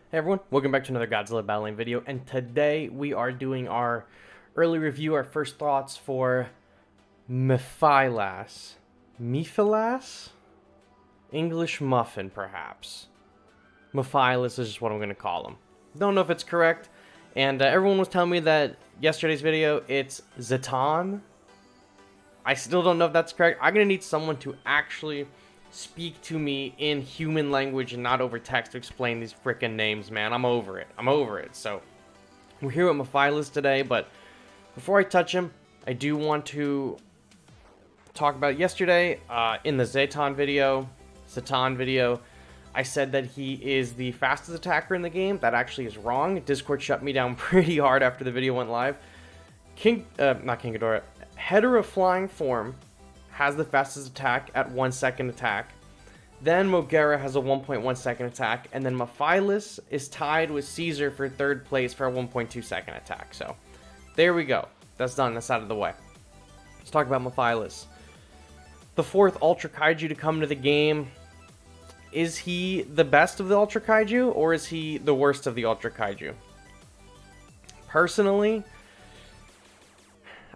Hey everyone, welcome back to another Godzilla battling video, and today we are doing our early review, our first thoughts for Mefilas. Mefilas? English muffin, perhaps. Mefilas is just what I'm going to call him. Don't know if it's correct, and everyone was telling me that yesterday's video, it's Zeton. I still don't know if that's correct. I'm going to need someone to actually speak to me in human language and not over text to explain these freaking names, man. I'm over it. So, we're here with Mefilas today, but before I touch him, I do want to talk about yesterday in the Zeton video, I said that he is the fastest attacker in the game. That actually is wrong. Discord shut me down pretty hard after the video went live. Not King Ghidorah. Hedorah flying form has the fastest attack at 1 second attack. Then Mogera has a 1.1 second attack. And then Mefilas is tied with Caesar for third place for a 1.2 second attack. So, there we go. That's done. That's out of the way. Let's talk about Mefilas. The fourth Ultra Kaiju to come to the game. Is he the best of the Ultra Kaiju, or is he the worst of the Ultra Kaiju? Personally,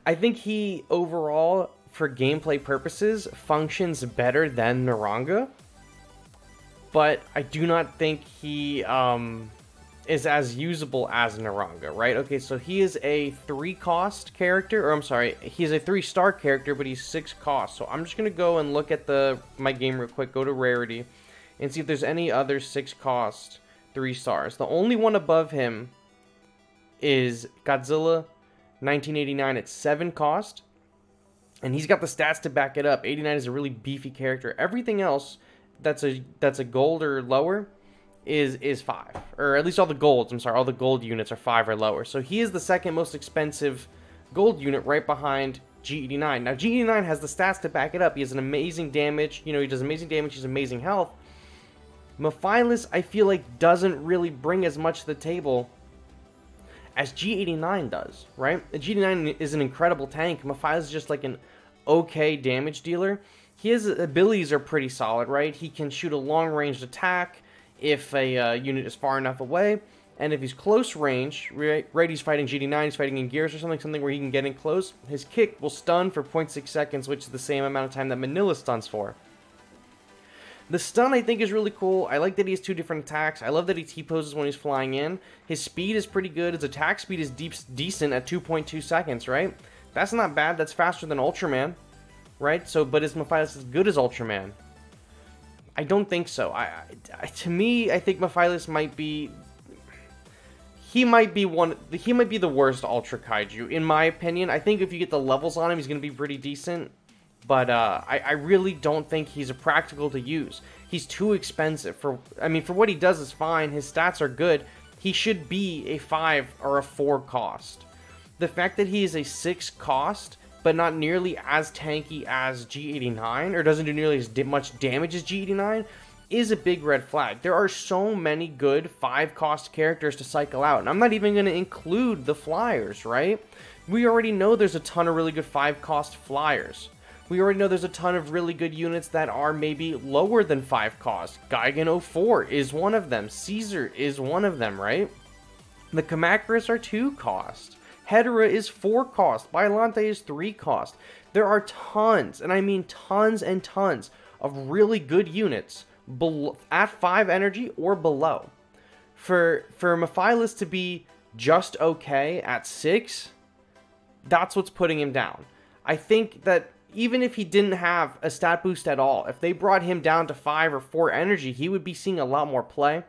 I think he overall, for gameplay purposes, functions better than Naranga, but I do not think he is as usable as Naranga, right? Okay, so he is a 3-cost character, or I'm sorry, he's a 3-star character, but he's 6 cost. So I'm just gonna go and look at my game real quick, go to rarity, and see if there's any other 6-cost 3 stars. The only one above him is Godzilla 1989 at 7 cost. And he's got the stats to back it up. 89 is a really beefy character. Everything else that's a gold or lower is 5. Or at least all the golds, I'm sorry, all the gold units are 5 or lower. So he is the second most expensive gold unit right behind G89. Now G89 has the stats to back it up. He has an amazing damage. You know, he does amazing damage, he has amazing health. Mefilas, I feel like, doesn't really bring as much to the table as G89 does, right? The G89 is an incredible tank. Mefilas is just like an okay damage dealer. His abilities are pretty solid, right? He can shoot a long-ranged attack if a unit is far enough away, and if he's close range, right, he's fighting G89, he's fighting in gears or something where he can get in close, his kick will stun for 0.6 seconds, which is the same amount of time that Manila stuns for. The stun, I think, is really cool. I like that he has 2 different attacks. I love that he T-poses when he's flying in. His speed is pretty good. His attack speed is decent at 2.2 seconds, right? That's not bad. That's faster than Ultraman, right? So, but is Mefilas as good as Ultraman? I don't think so. To me, I think Mefilas might be... He might be the worst Ultra Kaiju, in my opinion. I think if you get the levels on him, he's going to be pretty decent. But I really don't think he's practical to use. He's too expensive. For what he does is fine. His stats are good. He should be a 5 or a 4 cost. The fact that he is a 6 cost, but not nearly as tanky as G89, or doesn't do nearly as much damage as G89, is a big red flag. There are so many good 5-cost characters to cycle out. And I'm not even going to include the flyers, right? We already know there's a ton of really good 5-cost flyers. We already know there's a ton of really good units that are maybe lower than 5 cost. Gigan 04 is one of them. Caesar is one of them, right? The Kamacuras are 2 cost. Hedorah is 4 cost. Biollante is 3 cost. There are tons, and I mean tons and tons, of really good units at 5 energy or below. For Mefilas to be just okay at 6, that's what's putting him down. I think that even if he didn't have a stat boost at all, if they brought him down to 5 or 4 energy, he would be seeing a lot more play.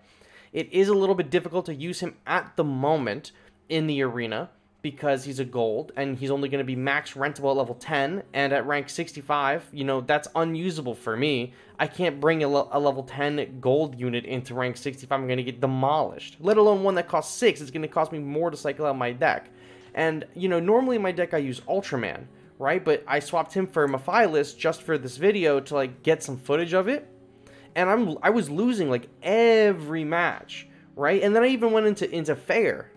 It is a little bit difficult to use him at the moment in the arena because he's a gold, and he's only going to be max rentable at level 10, and at rank 65, you know, that's unusable for me. I can't bring a level 10 gold unit into rank 65. I'm going to get demolished. Let alone one that costs 6. It's going to cost me more to cycle out my deck. And, you know, normally in my deck I use Ultraman, right? But I swapped him for Mefilas just for this video to, like, get some footage of it. And I was losing, like, every match, right? And then I even went into fair.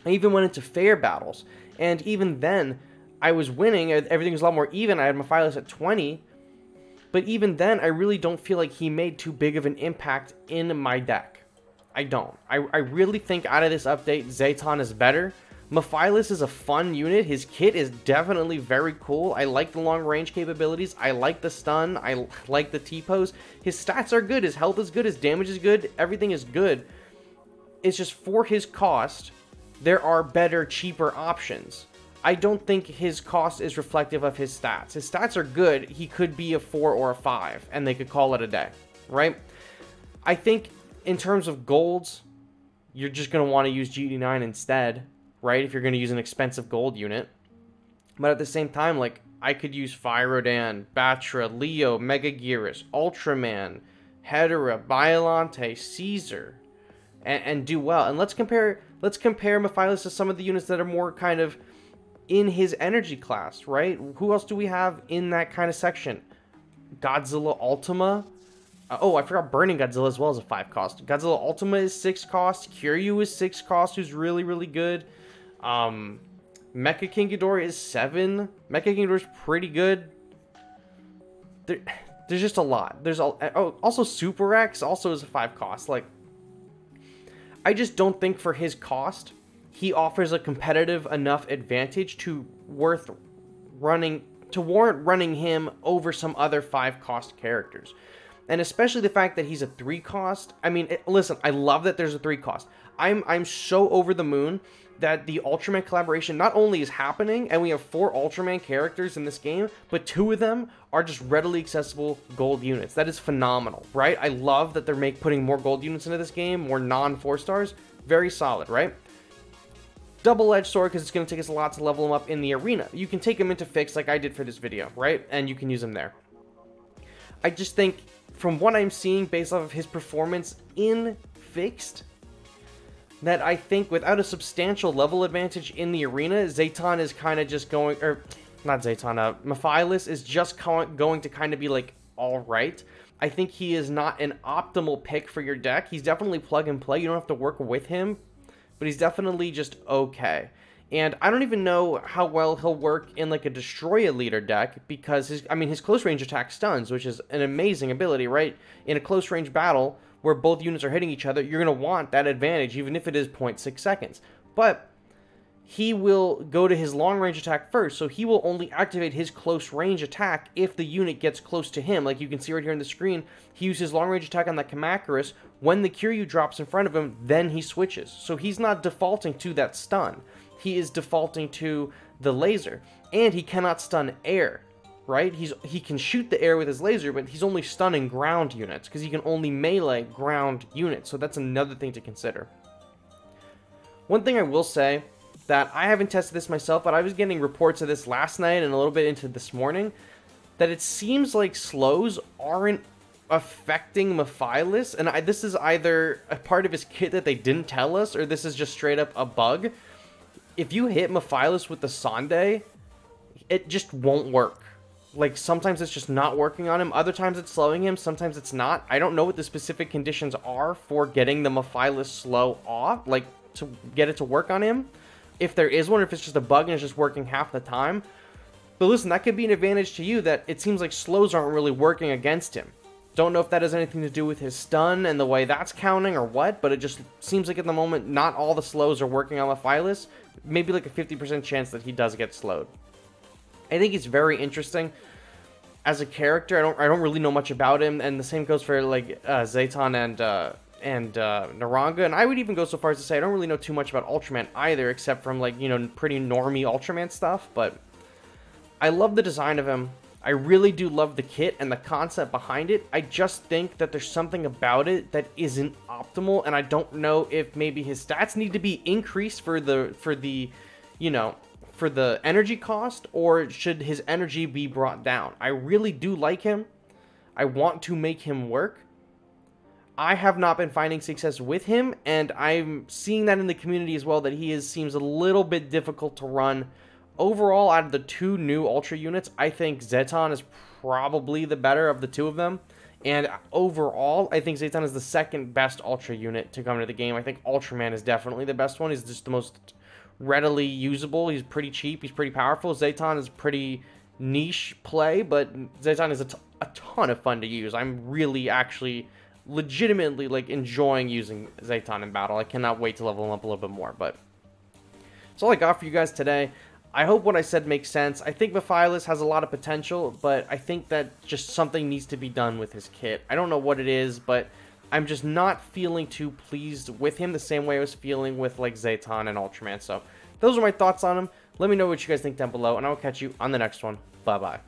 I even went into fair battles. And even then, I was winning. Everything was a lot more even. I had Mefilas at 20. But even then, I really don't feel like he made too big of an impact in my deck. I don't. I really think out of this update, Zayton is better. Mefilas is a fun unit. His kit is definitely very cool. I like the long range capabilities. I like the stun. I like the T-pose. His stats are good. His health is good. His damage is good. Everything is good. It's just for his cost, there are better, cheaper options. I don't think his cost is reflective of his stats. His stats are good. He could be a 4 or a 5, and they could call it a day, right? I think in terms of golds, you're just going to want to use GD9 instead, right? If you're going to use an expensive gold unit. But at the same time, like, I could use Fyrodan, Batra, Leo, Megaguirus, Ultraman, Hedera, Biolante, Caesar, and do well. And let's compare Mefilas to some of the units that are more kind of in his energy class, right? Who else do we have in that kind of section? Godzilla Ultima. Oh, I forgot Burning Godzilla as well as a 5 cost. Godzilla Ultima is 6 cost. Kiryu is 6 cost, who's really, really good. Mecha King Ghidorah is 7. Mecha King Ghidorah is pretty good. There's just a lot. Also Super X also is a 5 cost. Like, I just don't think for his cost, he offers a competitive enough advantage to warrant running him over some other 5 cost characters. And especially the fact that he's a 3 cost. I mean, listen, I love that there's a 3 cost. I'm so over the moon that the Ultraman collaboration not only is happening, and we have 4 Ultraman characters in this game, but 2 of them are just readily accessible gold units. That is phenomenal, right? I love that they're putting more gold units into this game, more non-4 stars. Very solid, right? Double-edged sword, because it's going to take us a lot to level them up in the arena. You can take them into fixed like I did for this video, right? And you can use them there. I just think, from what I'm seeing based off of his performance in fixed, that I think without a substantial level advantage in the arena, Zayton is kind of just going, or not Zayton, Mefilas is just going to kind of be like, alright. I think he is not an optimal pick for your deck. He's definitely plug and play. You don't have to work with him, but he's definitely just okay. And I don't even know how well he'll work in like a Destroy a Leader deck, because his close range attack stuns, which is an amazing ability, right? In a close range battle where both units are hitting each other, you're going to want that advantage, even if it is 0.6 seconds. But he will go to his long range attack first, so he will only activate his close range attack if the unit gets close to him. Like you can see right here on the screen, he uses long range attack on that Kamacuras. When the Kiryu drops in front of him, then he switches. So he's not defaulting to that stun. He is defaulting to the laser, and he cannot stun air, right? He can shoot the air with his laser, but he's only stunning ground units, because he can only melee ground units, so that's another thing to consider. One thing I will say, that I haven't tested this myself, but I was getting reports of this last night and a little bit into this morning, that it seems like slows aren't affecting Mefilas, and this is either a part of his kit that they didn't tell us, or this is just straight up a bug. If you hit Mefilas with the Sonde, it just won't work. Like, sometimes it's just not working on him, other times it's slowing him, sometimes it's not. I don't know what the specific conditions are for getting the Mefilas slow off, like, to get it to work on him. If there is one, or if it's just a bug and it's just working half the time. But listen, that could be an advantage to you, that it seems like slows aren't really working against him. Don't know if that has anything to do with his stun and the way that's counting or what, but it just seems like at the moment not all the slows are working on Mefilas. Maybe like a 50% chance that he does get slowed. I think he's very interesting as a character. I don't really know much about him, and the same goes for like Zayton and Naranga, and I would even go so far as to say I don't really know too much about Ultraman either, except from like, you know, pretty normie Ultraman stuff. But I love the design of him. I really do love the kit and the concept behind it. I just think that there's something about it that isn't optimal, and I don't know if maybe his stats need to be increased for the energy cost, or should his energy be brought down. I really do like him. I want to make him work. I have not been finding success with him, and I'm seeing that in the community as well, that he seems a little bit difficult to run. Overall, out of the 2 new Ultra units, I think Zayton is probably the better of the 2 of them. And overall, I think Zayton is the second best Ultra unit to come into the game. I think Ultraman is definitely the best one. He's just the most readily usable. He's pretty cheap. He's pretty powerful. Zayton is pretty niche play, but Zayton is a ton of fun to use. I'm really actually legitimately, like, enjoying using Zayton in battle. I cannot wait to level him up a little bit more, but that's all I got for you guys today. I hope what I said makes sense. I think Mefilas has a lot of potential, but I think that just something needs to be done with his kit. I don't know what it is, but I'm just not feeling too pleased with him the same way I was feeling with, like, Zayton and Ultraman. So those are my thoughts on him. Let me know what you guys think down below, and I will catch you on the next one. Bye-bye.